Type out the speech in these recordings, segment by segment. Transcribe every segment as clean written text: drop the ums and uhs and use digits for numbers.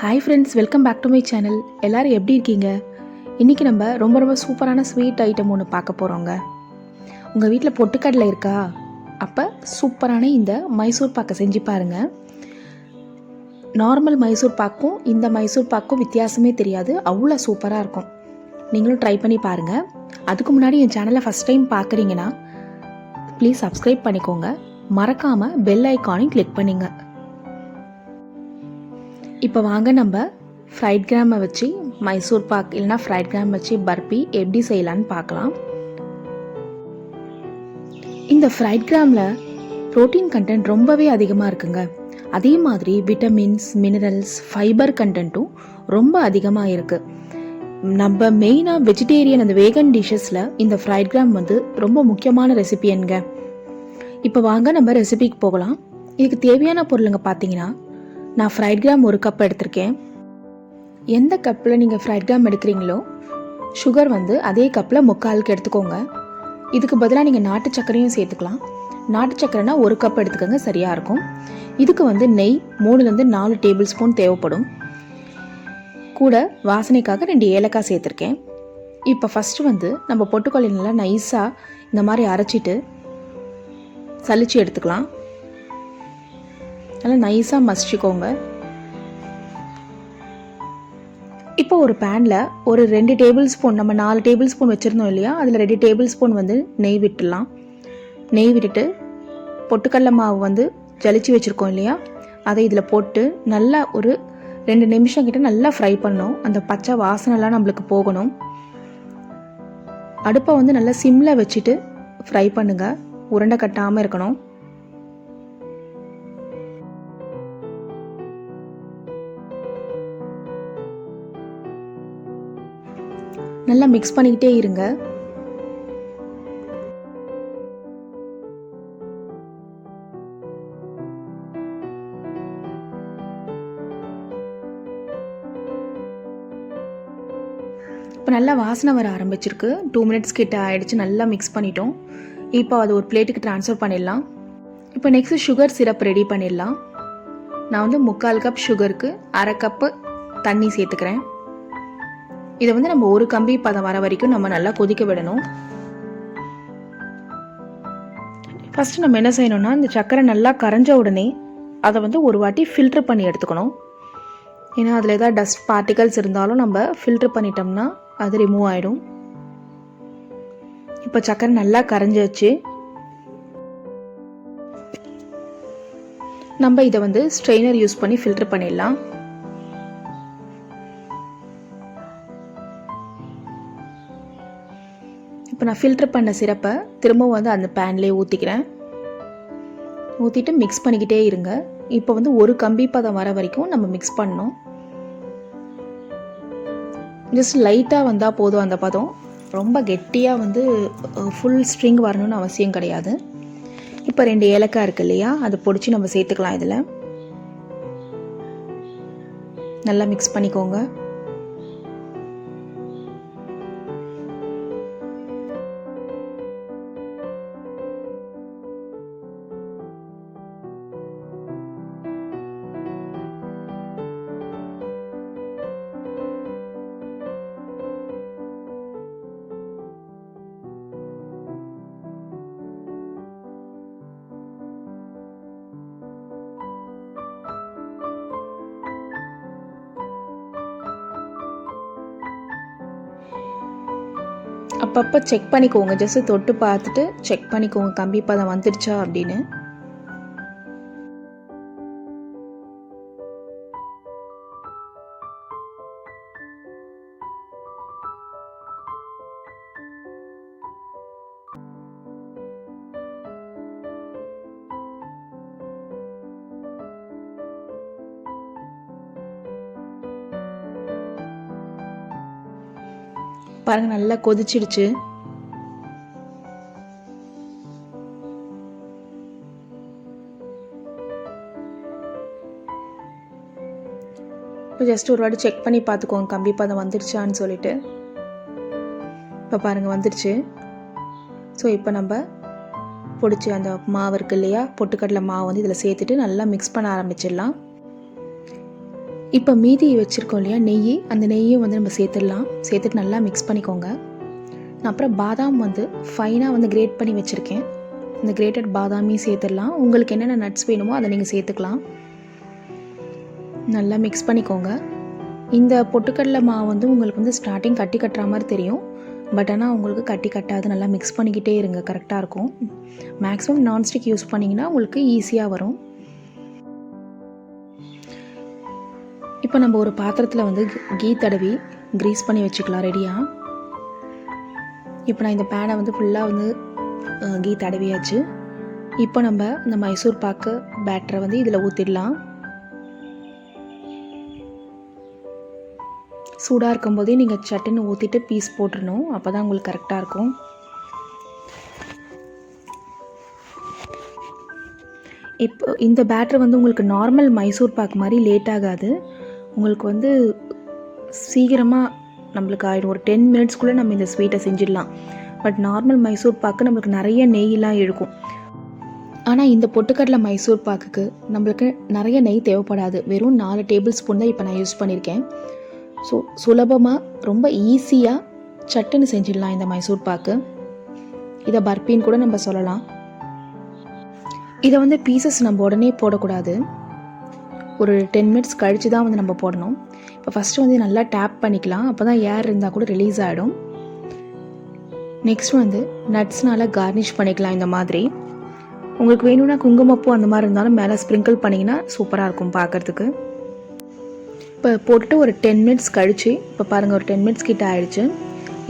Hi friends, welcome back to my channel. எல்லோரும் எப்படி இருக்கீங்க? இன்றைக்கி நம்ம ரொம்ப சூப்பரான ஸ்வீட் ஐட்டம் ஒன்று பார்க்க போகிறோங்க. உங்கள் வீட்டில் பொட்டுக்கடலை இருக்கா? அப்போ சூப்பரான இந்த மைசூர் பாக்கை செஞ்சு பாருங்கள். நார்மல் மைசூர் பாக்கும் இந்த மைசூர் பாக்கும் வித்தியாசமே தெரியாது, அவ்வளோ சூப்பராக இருக்கும். நீங்களும் ட்ரை பண்ணி பாருங்கள். அதுக்கு முன்னாடி என் சேனலை ஃபஸ்ட் டைம் பார்க்குறீங்கன்னா ப்ளீஸ் சப்ஸ்கிரைப் பண்ணிக்கோங்க. மறக்காமல் பெல் ஐக்கானையும் கிளிக் பண்ணிங்க. இப்போ வாங்க நம்ம ஃப்ரைட் கிராமை வச்சு மைசூர் பாக் இல்லைனா ஃப்ரைட் கிராம் வச்சு பர்ஃபி எப்படி செய்யலான்னு பார்க்கலாம். இந்த ஃப்ரைட் கிராமில் ப்ரோட்டீன் கண்டென்ட் ரொம்பவே அதிகமாக இருக்குங்க. அதே மாதிரி விட்டமின்ஸ், மினரல்ஸ், ஃபைபர் கண்டென்ட்டும் ரொம்ப அதிகமாக இருக்குது. நம்ம மெயினாக வெஜிடேரியன் அந்த வேகன் டிஷ்ஷஸில் இந்த ஃப்ரைட் கிராம் வந்து ரொம்ப முக்கியமான ரெசிபிங்க. இப்போ வாங்க நம்ம ரெசிபிக்கு போகலாம். இதுக்கு தேவையான பொருளுங்க பார்த்தீங்கன்னா, நான் ஃப்ரைட் கிராம் 1 கப் எடுத்திருக்கேன். எந்த கப்பில் நீங்கள் ஃப்ரைட் கிராம் எடுக்கிறீங்களோ சுகர் வந்து அதே கப்பில் 3/4 எடுத்துக்கோங்க. இதுக்கு பதிலாக நீங்கள் நாட்டு சர்க்கரையும் சேர்த்துக்கலாம். நாட்டு சர்க்கரைனா 1 கப் எடுத்துக்கோங்க, சரியாக இருக்கும். இதுக்கு வந்து நெய் 3-4 டேபிள் ஸ்பூன் தேவைப்படும். கூட வாசனைக்காக 2 ஏலக்காய் சேர்த்துருக்கேன். இப்போ ஃபஸ்ட்டு வந்து நம்ம பொட்டுக்கொள்ளை நல்லா நைஸாக இந்த மாதிரி அரைச்சிட்டு சலிச்சு எடுத்துக்கலாம். நல்லா நைஸாக மசிச்சுக்கோங்க. இப்போ ஒரு பேனில் ஒரு 2 டேபிள் ஸ்பூன், நம்ம 4 டேபிள் ஸ்பூன் வச்சுருந்தோம் இல்லையா, அதில் 2 டேபிள் ஸ்பூன் வந்து நெய் விட்டுடலாம். நெய் விட்டுட்டு பொட்டுக்கடலை மாவு வந்து ஜலிச்சு வச்சுருக்கோம் இல்லையா, அதை இதில் போட்டு நல்லா ஒரு 2 நிமிஷம் கிட்ட நல்லா ஃப்ரை பண்ணணும். அந்த பச்சை வாசனைலாம் நம்மளுக்கு போகணும். அடுப்பை வந்து நல்லா சிம்மில் வச்சுட்டு ஃப்ரை பண்ணுங்கள், உருண்டை கட்டாமல் இருக்கணும். நல்லா மிக்ஸ் பண்ணிக்கிட்டே இருங்க. இப்போ நல்லா வாசனை வர ஆரம்பிச்சிருக்கு. 2 மினிட்ஸ் கிட்ட ஆயிடுச்சு. நல்லா மிக்ஸ் பண்ணிட்டோம். இப்போ அது ஒரு பிளேட்டுக்கு ட்ரான்ஸ்ஃபர் பண்ணிடலாம். இப்போ நெக்ஸ்ட் சுகர் சிரப் ரெடி பண்ணிடலாம். நான் வந்து 3/4 கப் சுகருக்கு 1/2 கப்பு தண்ணி சேர்த்துக்கிறேன். இதை வந்து நம்ம ஒரு கம்பி பதம் வர வரைக்கும் நம்ம நல்லா கொதிக்க விடணும். ஃபஸ்ட்டு நம்ம என்ன செய்யணும்னா, இந்த சர்க்கரை நல்லா கரைஞ்ச உடனே அதை வந்து ஒரு வாட்டி ஃபில்ட்ரு பண்ணி எடுத்துக்கணும். ஏன்னா அதில் ஏதாவது டஸ்ட் பார்ட்டிகல்ஸ் இருந்தாலும் நம்ம ஃபில்ட்ரு பண்ணிட்டோம்னா அது ரிமூவ் ஆகிடும். இப்போ சர்க்கரை நல்லா கரைஞ்சிச்சு. நம்ம இதை வந்து ஸ்ட்ரெயினர் யூஸ் பண்ணி ஃபில்ட்ரு பண்ணிடலாம். இப்போ நான் ஃபில்டர் பண்ண சிரப்பை திரும்பவும் வந்து அந்த பேன்லேயே ஊற்றிக்கிறேன். ஊற்றிட்டு மிக்ஸ் பண்ணிக்கிட்டே இருங்க. இப்போ வந்து ஒரு கம்பி பதம் வர வரைக்கும் நம்ம மிக்ஸ் பண்ணணும். ஜஸ்ட் லைட்டாக வந்தால் போதும் அந்த பதம். ரொம்ப கெட்டியாக வந்து ஃபுல் ஸ்ட்ரிங் வரணும்னு அவசியம் கிடையாது. இப்போ 2 ஏலக்காய் இருக்குது இல்லையா, அதை பொடிச்சு நம்ம சேர்த்துக்கலாம். இதில் நல்லா மிக்ஸ் பண்ணிக்கோங்க. அப்பப்போ செக் பண்ணிக்கோங்க. ஜஸ்ட் தொட்டு பார்த்துட்டு செக் பண்ணிக்கோங்க கம்பி பதம் வந்துடுச்சா அப்படின்னு. பாருங்க, நல்லா கொதிச்சிடுச்சு. இப்போ ஜஸ்ட் ஒரு வாட்டி செக் பண்ணி பார்த்துக்கோங்க கம்பி பதம் வந்துடுச்சான்னு சொல்லிட்டு. இப்போ பாருங்கள் வந்துடுச்சு. ஸோ இப்போ நம்ம பொடிச்சு அந்த மாவு இருக்குது இல்லையா, பொட்டுக்கடலை மாவு வந்து இதில் சேர்த்துட்டு நல்லா மிக்ஸ் பண்ண ஆரம்பிச்சிடலாம். இப்போ மீதி வச்சுருக்கோம் இல்லையா நெய், அந்த நெய்யும் வந்து நம்ம சேர்த்துடலாம். சேர்த்துட்டு நல்லா மிக்ஸ் பண்ணிக்கோங்க. நான் அப்புறம் பாதாம் வந்து ஃபைனாக வந்து கிரேட் பண்ணி வச்சுருக்கேன். இந்த கிரேட்டட் பாதாமையும் சேர்த்துடலாம். உங்களுக்கு என்னென்ன நட்ஸ் வேணுமோ அதை நீங்கள் சேர்த்துக்கலாம். நல்லா மிக்ஸ் பண்ணிக்கோங்க. இந்த பொட்டுக்கடலை மாவு வந்து உங்களுக்கு வந்து ஸ்டார்டிங் கட்டி கட்டுற மாதிரி தெரியும். பட் ஆனால் உங்களுக்கு கட்டி கட்டாது. நல்லா மிக்ஸ் பண்ணிக்கிட்டே இருங்க, கரெக்டாக இருக்கும். மேக்ஸிமம் நான்ஸ்டிக் யூஸ் பண்ணிங்கன்னா உங்களுக்கு ஈஸியாக வரும். இப்போ நம்ம ஒரு பாத்திரத்தில் வந்து கீ தடவி க்ரீஸ் பண்ணி வச்சுக்கலாம் ரெடியாக. இப்போ நான் இந்த பேனை வந்து ஃபுல்லாக வந்து கீ தடவியாச்சு. இப்போ நம்ம இந்த மைசூர் பாக்கு பேட்டரை வந்து இதில் ஊற்றிடலாம். சூடாக இருக்கும்போதே நீங்கள் சட்டுன்னு ஊற்றிட்டு பீஸ் போட்டுடணும். அப்போ தான் உங்களுக்கு கரெக்டாக இருக்கும். இப்போ இந்த பேட்டர் வந்து உங்களுக்கு நார்மல் மைசூர் பாக் மாதிரி லேட் ஆகாது. உங்களுக்கு வந்து சீக்கிரமாக நம்மளுக்கு ஆகிடும். ஒரு 10 மினிட்ஸ்க்குள்ளே நம்ம இந்த ஸ்வீட்டை செஞ்சிடலாம். பட் நார்மல் மைசூர் பாக்கு நம்மளுக்கு நிறைய நெய்யெலாம் இழுக்கும். ஆனால் இந்த பொட்டுக்கடலை மைசூர் பாக்குக்கு நம்மளுக்கு நிறைய நெய் தேவைப்படாது. வெறும் 4 டேபிள் ஸ்பூன் தான் இப்போ நான் யூஸ் பண்ணியிருக்கேன். ஸோ சுலபமாக ரொம்ப ஈஸியாக சட்டுன்னு செஞ்சிடலாம் இந்த மைசூர் பாக்கு. இதை பர்பின்னு கூட நம்ம சொல்லலாம். இதை வந்து பீசஸ் நம்ம உடனே போடக்கூடாது. ஒரு 10 மினிட்ஸ் கழித்து தான் வந்து நம்ம போடணும். இப்போ ஃபஸ்ட்டு வந்து நல்லா டேப் பண்ணிக்கலாம். அப்போ தான் ஏர் இருந்தால் கூட ரிலீஸ் ஆகிடும். நெக்ஸ்ட் வந்து நட்ஸ்னால் கார்னிஷ் பண்ணிக்கலாம். இந்த மாதிரி உங்களுக்கு வேணும்னா குங்குமப்பூ அந்த மாதிரி இருந்தாலும் மேலே ஸ்ப்ரிங்கிள் பண்ணிங்கன்னா சூப்பராக இருக்கும் பார்க்குறதுக்கு. இப்போ போட்டுட்டு ஒரு 10 மினிட்ஸ் கழித்து, இப்போ பாருங்கள் ஒரு 10 மினிட்ஸ் கிட்ட ஆகிடுச்சு.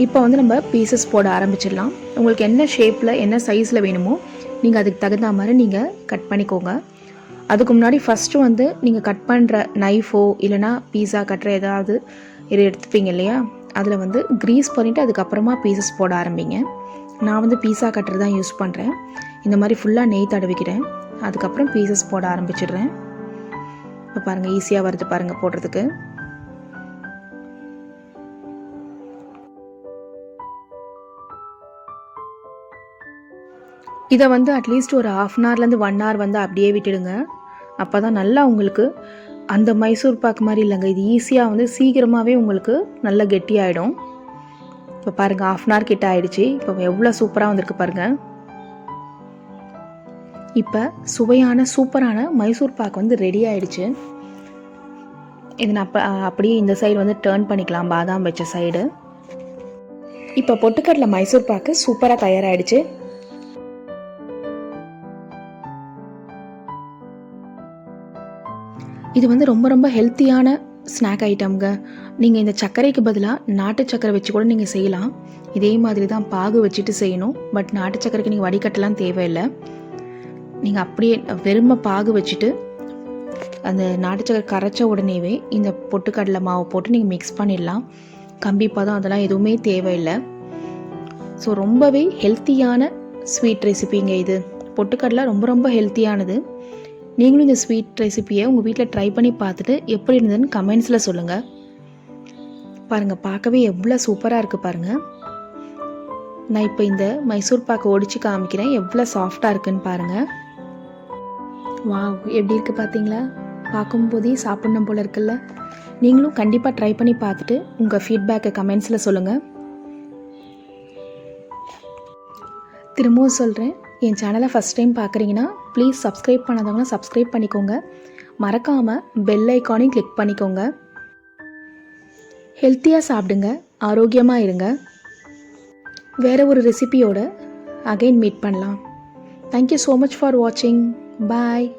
இப்போ வந்து நம்ம பீசஸ் போட ஆரம்பிச்சிடலாம். உங்களுக்கு என்ன ஷேப்பில் என்ன சைஸில் வேணுமோ நீங்கள் அதுக்கு தகுந்த மாதிரி நீங்கள் கட் பண்ணிக்கோங்க. அதுக்கு முன்னாடி ஃபஸ்ட்டு வந்து நீங்கள் கட் பண்ணுற நைஃபோ இல்லைனா பீஸா கட்டுற ஏதாவது இது எடுத்துப்பீங்க இல்லையா, அதில் வந்து க்ரீஸ் பண்ணிவிட்டு அதுக்கப்புறமா பீசஸ் போட ஆரம்பிங்க. நான் வந்து பீஸா கட்டர் தான் யூஸ் பண்ணுறேன். இந்த மாதிரி ஃபுல்லாக நெய் தடவிக்கிறேன். அதுக்கப்புறம் பீசஸ் போட ஆரம்பிச்சிடுறேன். இப்போ பாருங்கள் ஈஸியாக வருது பாருங்கள் போடுறதுக்கு. இதை வந்து அட்லீஸ்ட் ஒரு 1/2 ஹவர்லேருந்து 1 ஹவர் வந்து அப்படியே விட்டுடுங்க. அப்போ தான் நல்லா உங்களுக்கு அந்த மைசூர் பாக்கு மாதிரி இல்லைங்க, இது ஈஸியாக வந்து சீக்கிரமாகவே உங்களுக்கு நல்லா கெட்டியாயிடும். இப்போ பாருங்கள் 1/2 ஹவர் கிட்ட ஆகிடுச்சு. இப்போ எவ்வளோ சூப்பராக வந்திருக்கு பாருங்கள். இப்போ சுவையான சூப்பரான மைசூர் பாக்கு வந்து ரெடி ஆகிடுச்சு. இது நான் அப்படியே இந்த சைடு வந்து டர்ன் பண்ணிக்கலாம், பாதாம் வச்ச சைடு. இப்போ பொட்டுக்கடலை மைசூர் பாக்கு சூப்பராக தயாராகிடுச்சு. இது வந்து ரொம்ப ரொம்ப ஹெல்த்தியான ஸ்நாக் ஐட்டம்ங்க. நீங்கள் இந்த சர்க்கரைக்கு பதிலாக நாட்டு சர்க்கரை வச்சு கூட நீங்கள் செய்யலாம். இதே மாதிரி தான் பாகு வச்சுட்டு செய்யணும். பட் நாட்டு சர்க்கரைக்கு நீங்கள் வடிகட்டலாம் தேவையில்லை. நீங்கள் அப்படியே வெறுமை பாகு வச்சுட்டு அந்த நாட்டு சக்கரை கரைச்ச உடனேவே இந்த பொட்டுக்கடலை மாவை போட்டு நீங்கள் மிக்ஸ் பண்ணிடலாம். கம்பி பதம் அதெல்லாம் எதுவுமே தேவையில்லை. ஸோ ரொம்பவே ஹெல்த்தியான ஸ்வீட் ரெசிபிங்க இது. பொட்டுக்கடலை ரொம்ப ரொம்ப ஹெல்த்தியானது. நீங்களும் இந்த ஸ்வீட் ரெசிபியை உங்கள் வீட்டில் ட்ரை பண்ணி பார்த்துட்டு எப்படி இருந்ததுன்னு கமெண்ட்ஸில் சொல்லுங்கள். பாருங்கள் பார்க்கவே எவ்வளோ சூப்பராக இருக்குது பாருங்கள். நான் இப்போ இந்த மைசூர் பாக்கை ஒடிச்சு காமிக்கிறேன், எவ்வளோ சாஃப்டாக இருக்குன்னு பாருங்கள். வாவ், எப்படி இருக்குது பார்த்தீங்களா? பார்க்கும்போதே சாப்பிடணும் போல் இருக்குல்ல. நீங்களும் கண்டிப்பாக ட்ரை பண்ணி பார்த்துட்டு உங்கள் ஃபீட்பேக்கை கமெண்ட்ஸில் சொல்லுங்கள். திரும்பவும் சொல்கிறேன், என் சேனலை ஃபஸ்ட் டைம் பார்க்குறீங்கன்னா ப்ளீஸ் சப்ஸ்கிரைப் பண்ணாதவங்கன்னா சப்ஸ்கிரைப் பண்ணிக்கோங்க. மறக்காமல் பெல் ஐக்கானையும் கிளிக் பண்ணிக்கோங்க. ஹெல்த்தியாக சாப்பிடுங்க, ஆரோக்கியமாக இருங்க. வேறு ஒரு ரெசிபியோட அகைன் மீட் பண்ணலாம். தேங்க்யூ ஸோ மச் ஃபார் வாட்சிங். பாய்.